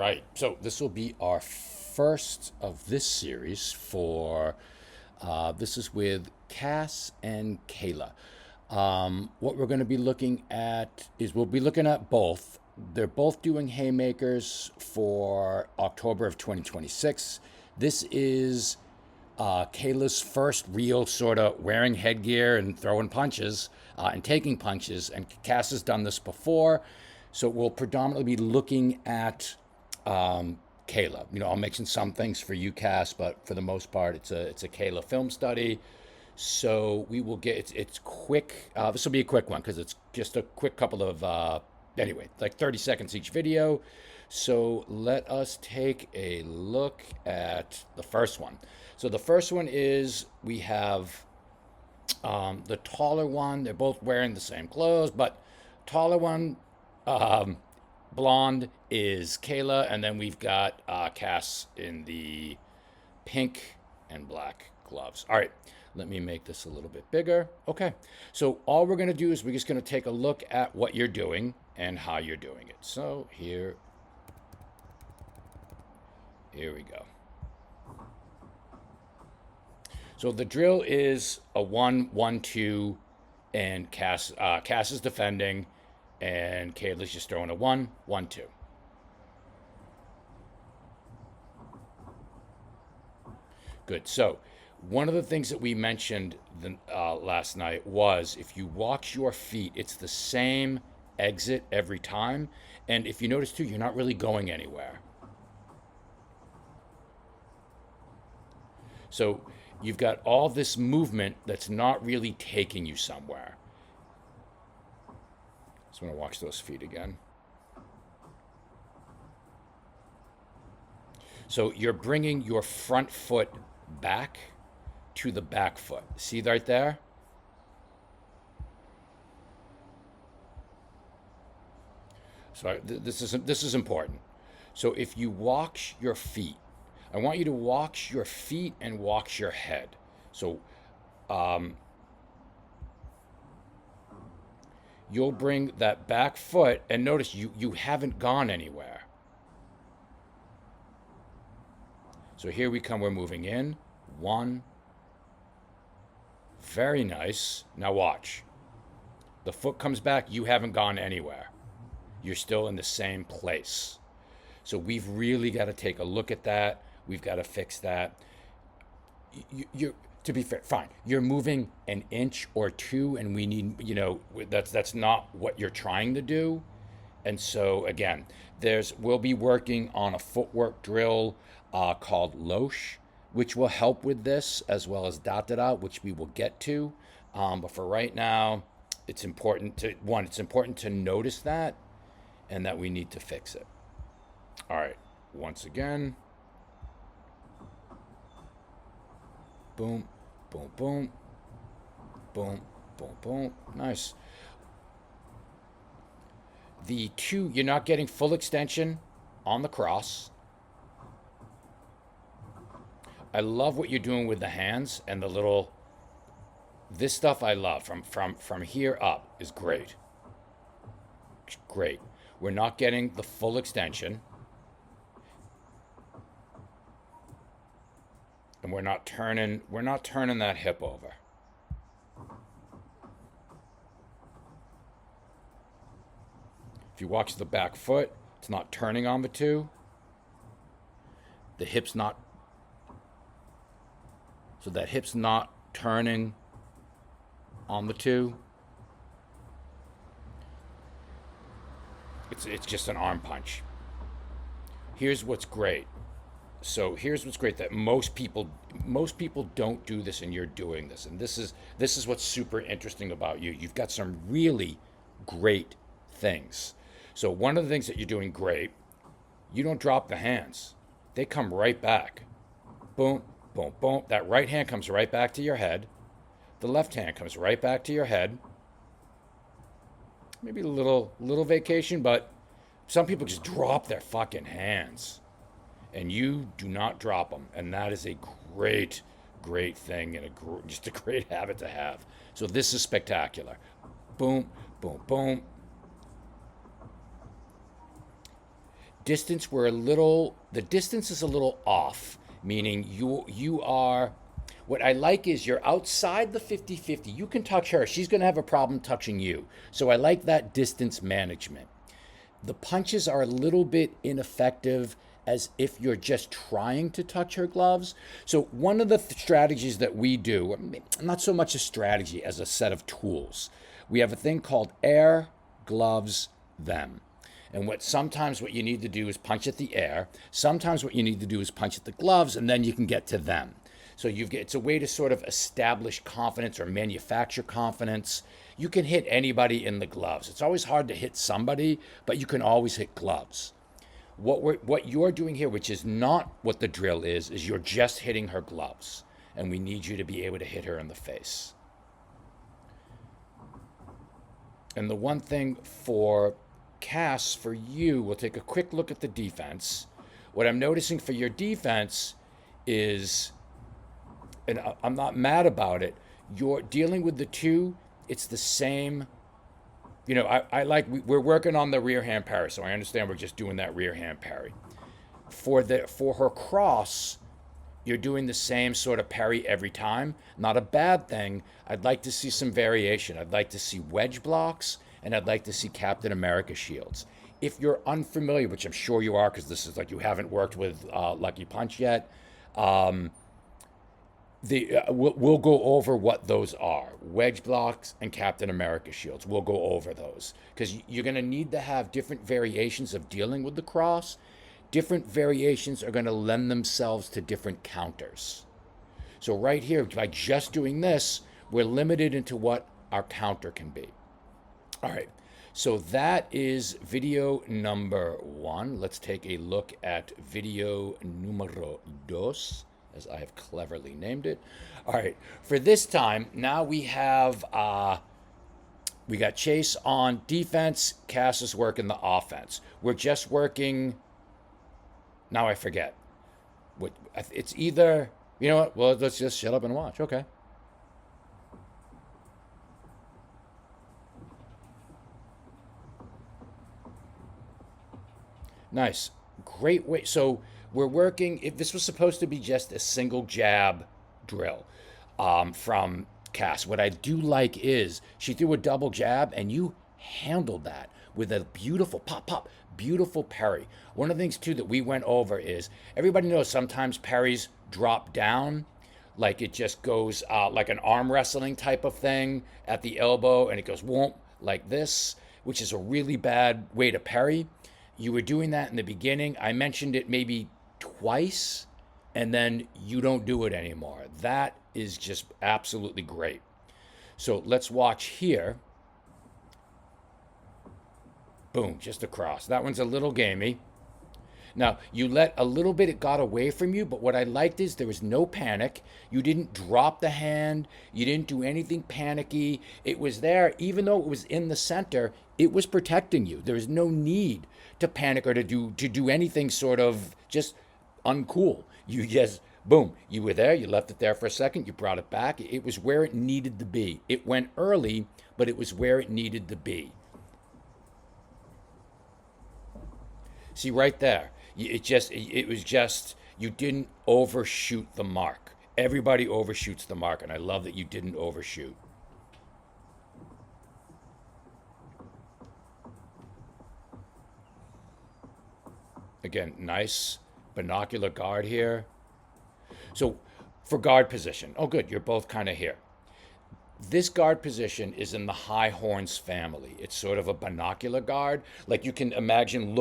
right. So this will be our first of this series for, this is with Cass and Kayla. What we're going to be looking at is we'll be looking at both. They're both doing haymakers for October of 2026. This is Kayla's first real sort of wearing headgear and throwing punches and taking punches. And Cass has done this before. So we'll predominantly be looking at Kayla. You know, I'll mention some things for you, Cass, but for the most part, it's a Kayla film study. So we will get it's quick. This will be a quick one because it's just a quick couple of anyway, like 30 seconds each video. So let us take a look at the first one. So the first one is we have the taller one. They're both wearing the same clothes, but taller one, um, blonde, is Kayla, and then we've got Cass in the pink and black gloves. All right, let me make this a little bit bigger. Okay, so all we're gonna do is we're just gonna take a look at what you're doing and how you're doing it. So here we go. So the drill is a 1-1-2, and Cass is defending, and Kayla's just throwing a 1-1-2. Good. So one of the things that we mentioned last night was if you watch your feet, it's the same exit every time. And if you notice too, you're not really going anywhere. So you've got all this movement that's not really taking you somewhere. So I'm going to watch those feet again. So you're bringing your front foot back to the back foot. See right there? So this is important. So if you wash your feet, I want you to wash your feet and wash your head. So you'll bring that back foot, and notice you haven't gone anywhere. So here we come, we're moving in. One. Very nice. Now watch. The foot comes back, you haven't gone anywhere. You're still in the same place. So we've really got to take a look at that. We've got to fix that. You're, to be fair, fine. You're moving an inch or two, and we need, that's not what you're trying to do. And so again, we'll be working on a footwork drill called Loesch, which will help with this, as well as Da Da Da, which we will get to. But for right now, it's important to notice that, and that we need to fix it. All right, once again. Boom, boom, boom, boom, boom, boom. Nice. You're not getting full extension on the cross. I love what you're doing with the hands and the little. This stuff I love from here up is great. Great. We're not getting the full extension. And we're not turning that hip over. If you watch the back foot, it's not turning on the two. The hip's not, so that hip's not turning on the two. It's just an arm punch. Here's what's great. So here's what's great, that most people don't do this, and you're doing this. And this is what's super interesting about you. You've got some really great things. So one of the things that you're doing great, you don't drop the hands. They come right back. Boom, boom, boom. That right hand comes right back to your head. The left hand comes right back to your head. Maybe a little vacation, but some people just drop their fucking hands. And you do not drop them. And that is a great, great thing, and just a great habit to have. So this is spectacular. Boom, boom, boom. the distance is a little off, meaning you are, what I like is you're outside the 50-50. You can touch her. She's going to have a problem touching you. So I like that distance management. The punches are a little bit ineffective as if you're just trying to touch her gloves. So one of the strategies that we do, not so much a strategy as a set of tools, we have a thing called air, gloves, them. And sometimes what you need to do is punch at the air. Sometimes what you need to do is punch at the gloves, and then you can get to them. So it's a way to sort of establish confidence or manufacture confidence. You can hit anybody in the gloves. It's always hard to hit somebody, but you can always hit gloves. What you're doing here, which is not what the drill is you're just hitting her gloves. And we need you to be able to hit her in the face. And the one thing for Cass, for you, we'll take a quick look at the defense. What I'm noticing for your defense is, and I'm not mad about it, you're dealing with the two, it's the same. We're working on the rear hand parry, so I understand we're just doing that rear hand parry. For her cross, you're doing the same sort of parry every time. Not a bad thing. I'd like to see some variation. I'd like to see wedge blocks, and I'd like to see Captain America shields. If you're unfamiliar, which I'm sure you are, because this is like you haven't worked with Lucky Punch yet, we'll go over what those are. Wedge blocks and Captain America shields. We'll go over those because you're going to need to have different variations of dealing with the cross. Different variations are going to lend themselves to different counters. So right here, by just doing this, we're limited into what our counter can be. All right, so that is video number 1. Let's take a look at video numero 2, as I have cleverly named it. All right, for this time, now we have, we got Chase on defense, Cass is working the offense. We're just working, now I forget. It's either, you know what, well, let's just shut up and watch, okay. Nice. Great way. So we're working, if this was supposed to be just a single jab drill from Cass. What I do like is she threw a double jab and you handled that with a beautiful pop, beautiful parry. One of the things too that we went over is everybody knows sometimes parries drop down, like it just goes like an arm wrestling type of thing at the elbow and it goes whoomp like this, which is a really bad way to parry. You were doing that in the beginning. I mentioned it maybe twice, and then you don't do it anymore. That is just absolutely great. So let's watch here. Boom, just across. That one's a little gamey. Now, you let a little bit, it got away from you, but what I liked is there was no panic. You didn't drop the hand. You didn't do anything panicky. It was there, even though it was in the center, it was protecting you. There was no need to panic or to do anything sort of just uncool. You just, boom, you were there, you left it there for a second, you brought it back. It was where it needed to be. It went early, but it was where it needed to be. See right there, it was just, you didn't overshoot the mark. Everybody overshoots the mark, and I love that you didn't overshoot. Again, nice binocular guard here. So for guard position, oh good, you're both kind of here. This guard position is in the high horns family. It's sort of a binocular guard. Like you can imagine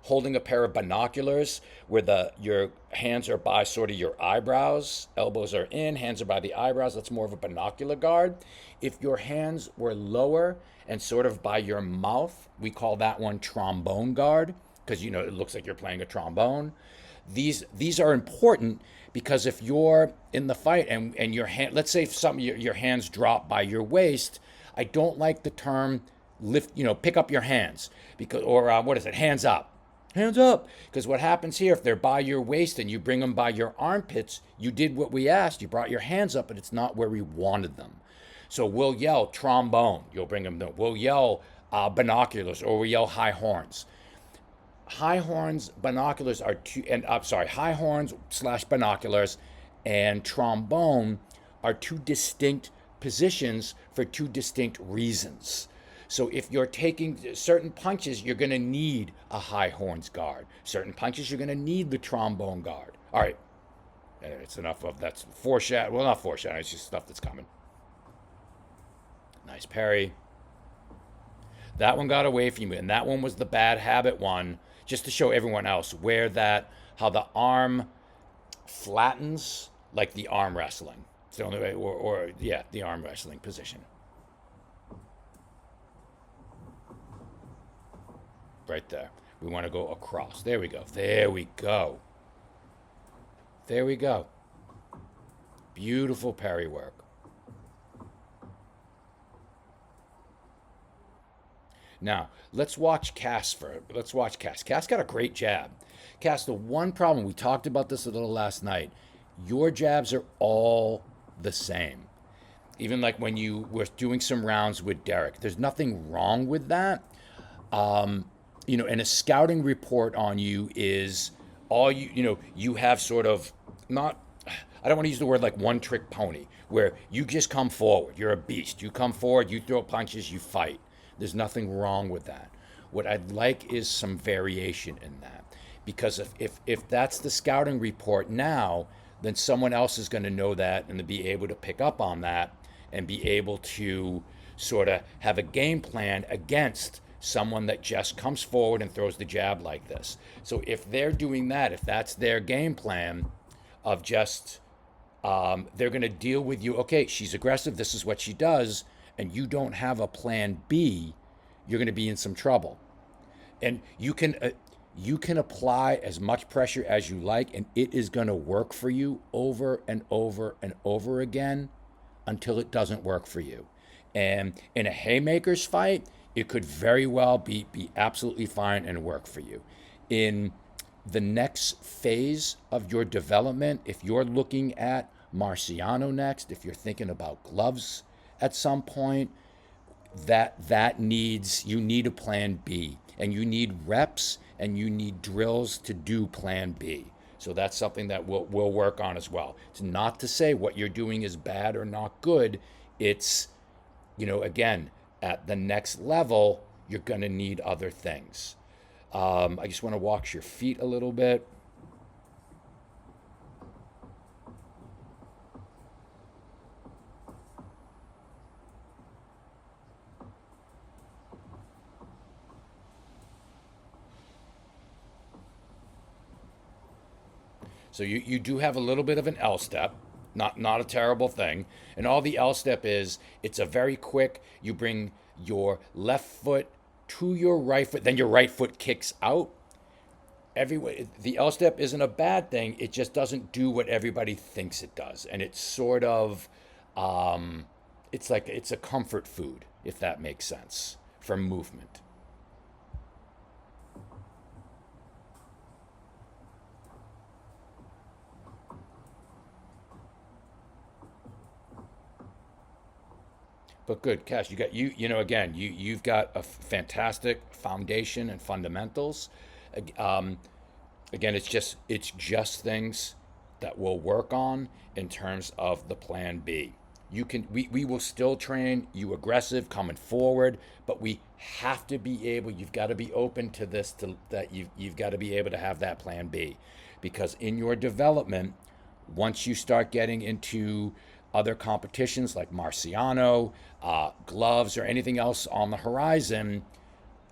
holding a pair of binoculars where your hands are by sort of your eyebrows, elbows are in, hands are by the eyebrows. That's more of a binocular guard. If your hands were lower and sort of by your mouth, we call that one trombone guard because, it looks like you're playing a trombone. These are important because if you're in the fight and your hand, let's say your hands drop by your waist, I don't like the term lift, pick up your hands because, or what is it? Hands up. Hands up. Because what happens here, if they're by your waist and you bring them by your armpits, you did what we asked. You brought your hands up, but it's not where we wanted them. So we'll yell trombone. You'll bring them. We'll yell binoculars or we'll yell high horns. high horns binoculars are two, and I'm sorry, high horns slash binoculars and trombone are two distinct positions for two distinct reasons. So if you're taking certain punches, you're going to need a high horns guard. Certain punches, you're going to need the trombone guard. All right, it's enough of that's foreshadow. Well, not foreshadow. It's just stuff that's coming. Nice parry. That one got away from you, and that one was the bad habit one, just to show everyone else where that, how the arm flattens like the arm wrestling. It's the only way, or yeah, the arm wrestling position. Right there. We want to go across. There we go. There we go. There we go. Beautiful parry work. Now, let's watch Cass. Cass got a great jab. Cass, the one problem, we talked about this a little last night, your jabs are all the same. Even like when you were doing some rounds with Derek, there's nothing wrong with that. And a scouting report on you is all you have sort of not, I don't want to use the word like one trick pony, where you just come forward. You're a beast. You come forward, you throw punches, you fight. There's nothing wrong with that. What I'd like is some variation in that. Because if that's the scouting report now, then someone else is going to know that and to be able to pick up on that and be able to sort of have a game plan against someone that just comes forward and throws the jab like this. So if they're doing that, if that's their game plan of just, they're going to deal with you, okay, she's aggressive, this is what she does, and you don't have a plan B, you're going to be in some trouble. And you can apply as much pressure as you like, and it is going to work for you over and over and over again until it doesn't work for you. And in a haymakers fight, it could very well be absolutely fine and work for you. In the next phase of your development, if you're looking at Marciano next, if you're thinking about gloves at some point, that needs, you need a plan B, and you need reps and you need drills to do plan B. So that's something that we'll work on as well. It's not to say what you're doing is bad or not good. It's, again, at the next level, you're going to need other things. I just want to wash your feet a little bit. So you do have a little bit of an L step, not a terrible thing. And all the L step is, it's a very quick, you bring your left foot to your right foot, then your right foot kicks out. The L step isn't a bad thing, it just doesn't do what everybody thinks it does. And it's sort of, it's a comfort food, if that makes sense, for movement. But good, Cash. You got again. You've got a fantastic foundation and fundamentals. Um, Again, it's just things that we'll work on in terms of the plan B. We will still train you aggressive coming forward, but we have to be able. You've got to be open to this. You've got to be able to have that plan B, because in your development, once you start getting into other competitions like Marciano, gloves, or anything else on the horizon,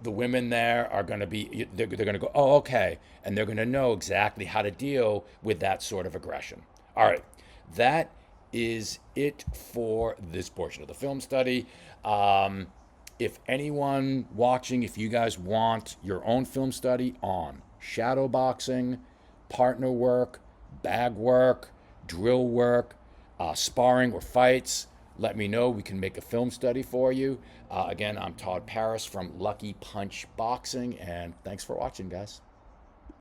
the women there are going to be, they're going to go, oh, okay. And they're going to know exactly how to deal with that sort of aggression. All right. That is it for this portion of the film study. If anyone watching, if you guys want your own film study on shadow boxing, partner work, bag work, drill work, sparring or fights, let me know. We can make a film study for you. Again, I'm Todd Paris from Lucky Punch Boxing, and thanks for watching, guys.